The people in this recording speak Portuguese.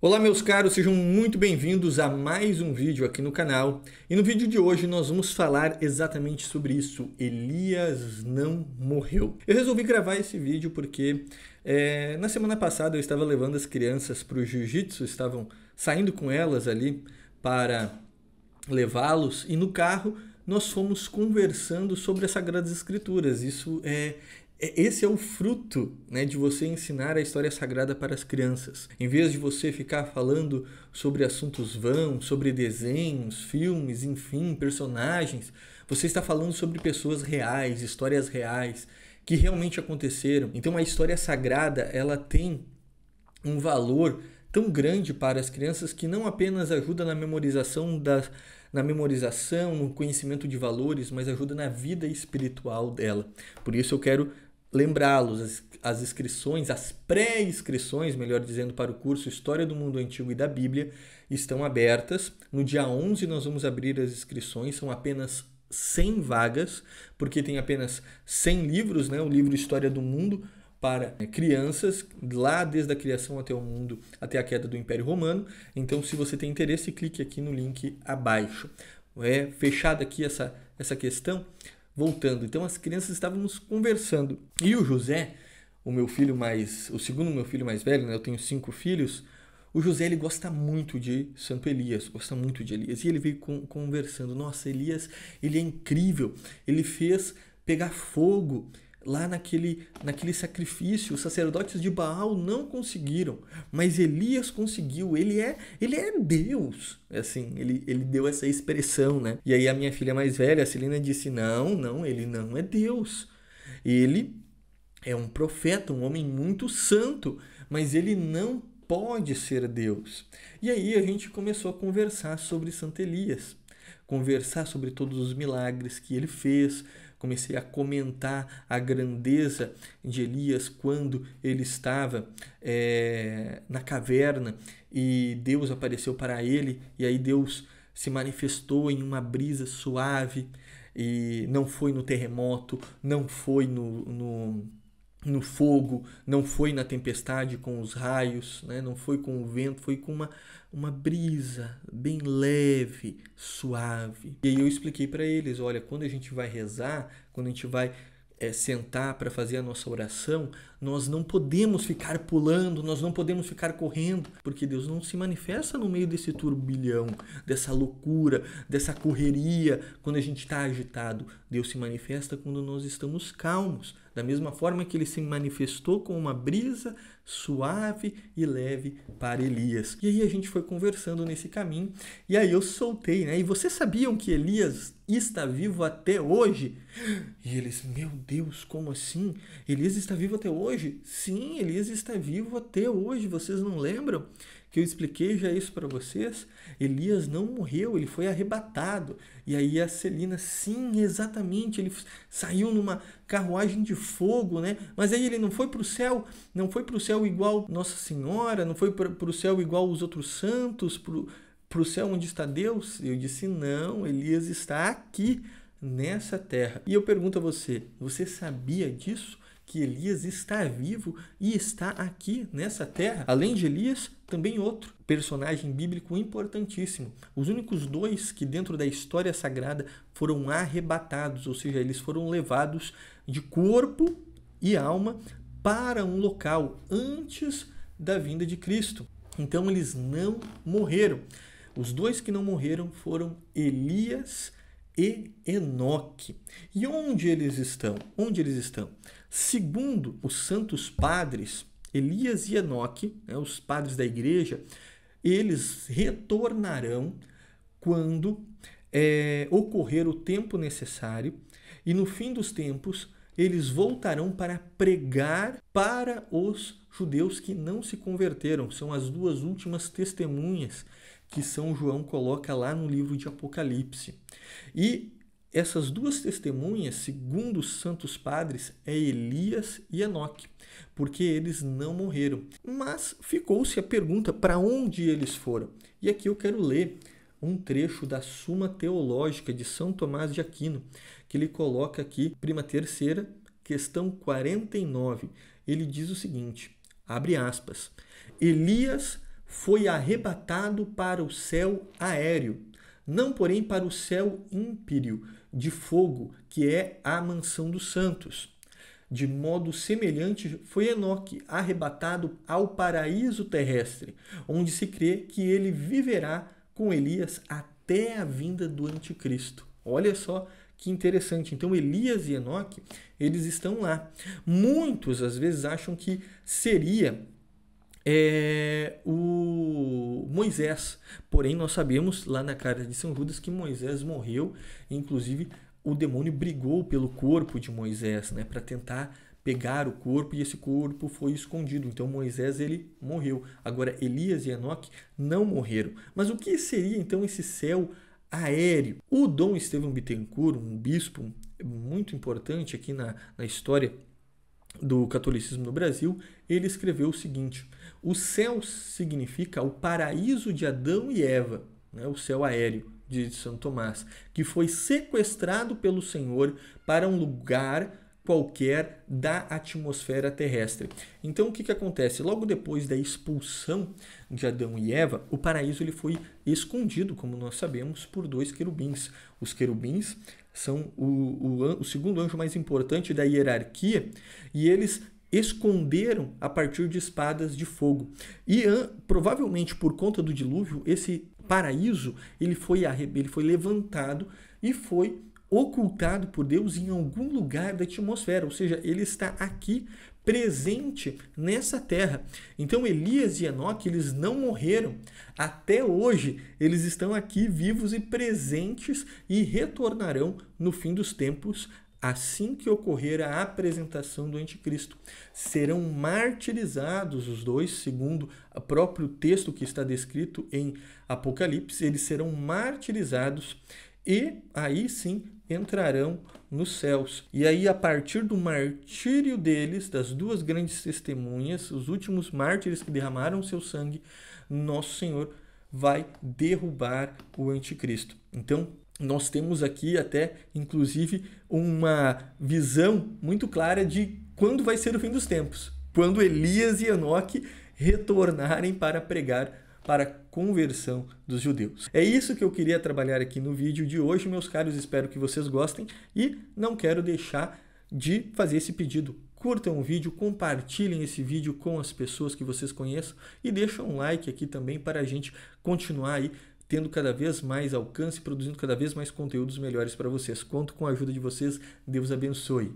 Olá meus caros, sejam muito bem-vindos a mais um vídeo aqui no canal. E no vídeo de hoje nós vamos falar exatamente sobre isso, Elias não morreu. Eu resolvi gravar esse vídeo porque na semana passada eu estava levando as crianças para o jiu-jitsu, estavam saindo com elas ali para levá-los e no carro nós fomos conversando sobre as Sagradas Escrituras. Esse é o fruto, né, de você ensinar a história sagrada para as crianças. Em vez de você ficar falando sobre assuntos vãos, sobre desenhos, filmes, enfim, personagens, você está falando sobre pessoas reais, histórias reais, que realmente aconteceram. Então a história sagrada, ela tem um valor tão grande para as crianças que não apenas ajuda na memorização, no conhecimento de valores, mas ajuda na vida espiritual dela. Por isso eu quero lembrá-los, as inscrições, as pré-inscrições, melhor dizendo, para o curso História do Mundo Antigo e da Bíblia estão abertas. No dia 11 nós vamos abrir as inscrições, são apenas 100 vagas, porque tem apenas 100 livros, né? O livro História do Mundo para crianças, lá desde a criação até o mundo, até a queda do Império Romano. Então, se você tem interesse, clique aqui no link abaixo. Fechada aqui essa questão. Voltando, então as crianças estávamos conversando e o José, o segundo meu filho mais velho, né? Eu tenho 5 filhos. O José, ele gosta muito de Santo Elias, gosta muito de Elias, e ele veio conversando. Nossa, Elias, ele é incrível, ele fez pegar fogo lá naquele sacrifício. Os sacerdotes de Baal não conseguiram, mas Elias conseguiu. Ele é Deus. Assim, ele deu essa expressão, né? E aí a minha filha mais velha, a Celina, disse: não, ele não é Deus. Ele é um profeta, um homem muito santo, mas ele não pode ser Deus. E aí a gente começou a conversar sobre Santo Elias, conversar sobre todos os milagres que ele fez. Comecei a comentar a grandeza de Elias quando ele estava na caverna e Deus apareceu para ele, e aí Deus se manifestou em uma brisa suave, e não foi no terremoto, não foi no fogo, não foi na tempestade com os raios, né? Não foi com o vento, foi com uma brisa bem leve, suave. E aí eu expliquei para eles: olha, quando a gente vai rezar, quando a gente vai sentar para fazer a nossa oração, nós não podemos ficar pulando, nós não podemos ficar correndo, porque Deus não se manifesta no meio desse turbilhão, dessa loucura, dessa correria, quando a gente está agitado. Deus se manifesta quando nós estamos calmos, da mesma forma que ele se manifestou com uma brisa suave e leve para Elias. E aí a gente foi conversando nesse caminho, e aí eu soltei, né? E vocês sabiam que Elias está vivo até hoje? E eles: meu Deus, como assim? Elias está vivo até hoje? Sim, Elias está vivo até hoje. Vocês não lembram que eu expliquei já isso para vocês? Elias não morreu, ele foi arrebatado. E aí a Celina: sim, exatamente, ele saiu numa carruagem de fogo, né? Mas aí ele não foi para o céu, não foi para o céu igual Nossa Senhora, não foi para o céu igual os outros santos, para o céu onde está Deus? Eu disse: não, Elias está aqui nessa terra. E eu pergunto a você: você sabia disso? Que Elias está vivo e está aqui nessa terra? Além de Elias, também outro personagem bíblico importantíssimo. Os únicos 2 que dentro da história sagrada foram arrebatados, ou seja, eles foram levados de corpo e alma para um local antes da vinda de Cristo. Então eles não morreram. Os 2 que não morreram foram Elias e Enoque. E onde eles estão? Segundo os santos padres, Elias e Enoque, né, os padres da igreja, eles retornarão quando ocorrer o tempo necessário, e no fim dos tempos eles voltarão para pregar para os judeus que não se converteram. São as 2 últimas testemunhas que São João coloca lá no livro de Apocalipse. E essas 2 testemunhas, segundo os santos padres, é Elias e Enoque, porque eles não morreram. Mas ficou-se a pergunta: para onde eles foram? E aqui eu quero ler um trecho da Suma Teológica de São Tomás de Aquino, que ele coloca aqui, prima terceira, questão 49. Ele diz o seguinte, abre aspas: Elias foi arrebatado para o céu aéreo, não porém para o céu ímpio de fogo, que é a mansão dos santos. De modo semelhante, foi Enoque arrebatado ao paraíso terrestre, onde se crê que ele viverá com Elias até a vinda do anticristo. Olha só que interessante. Então, Elias e Enoque, eles estão lá. Muitos, às vezes, acham que seria o Moisés. Porém, nós sabemos, lá na carta de São Judas, que Moisés morreu. Inclusive, o demônio brigou pelo corpo de Moisés, né, para tentar pegar o corpo, e esse corpo foi escondido. Então Moisés, ele morreu. Agora Elias e Enoque não morreram. Mas o que seria então esse céu aéreo? O Dom Estevão Bittencourt, um bispo muito importante aqui na história do catolicismo no Brasil, ele escreveu o seguinte: o céu significa o paraíso de Adão e Eva, né, o céu aéreo de São Tomás, que foi sequestrado pelo Senhor para um lugar qualquer da atmosfera terrestre. Então o que acontece? Logo depois da expulsão de Adão e Eva, o paraíso ele foi escondido, como nós sabemos, por dois querubins. Os querubins são o segundo anjo mais importante da hierarquia, e eles esconderam a partir de espadas de fogo. E provavelmente por conta do dilúvio, esse paraíso ele foi levantado e foi ocultado por Deus em algum lugar da atmosfera, ou seja, ele está aqui presente nessa terra. Então Elias e Enoque, eles não morreram. Até hoje eles estão aqui vivos e presentes, e retornarão no fim dos tempos, assim que ocorrer a apresentação do anticristo. Serão martirizados os dois, segundo o próprio texto que está descrito em Apocalipse. Eles serão martirizados e aí sim entrarão nos céus. E aí, a partir do martírio deles, das duas grandes testemunhas, os últimos mártires que derramaram seu sangue, nosso Senhor vai derrubar o anticristo. Então, nós temos aqui até, inclusive, uma visão muito clara de quando vai ser o fim dos tempos. Quando Elias e Enoque retornarem para pregar para a conversão dos judeus. É isso que eu queria trabalhar aqui no vídeo de hoje, meus caros. Espero que vocês gostem e não quero deixar de fazer esse pedido. Curtam o vídeo, compartilhem esse vídeo com as pessoas que vocês conheçam e deixem um like aqui também para a gente continuar aí tendo cada vez mais alcance, produzindo cada vez mais conteúdos melhores para vocês. Conto com a ajuda de vocês. Deus abençoe.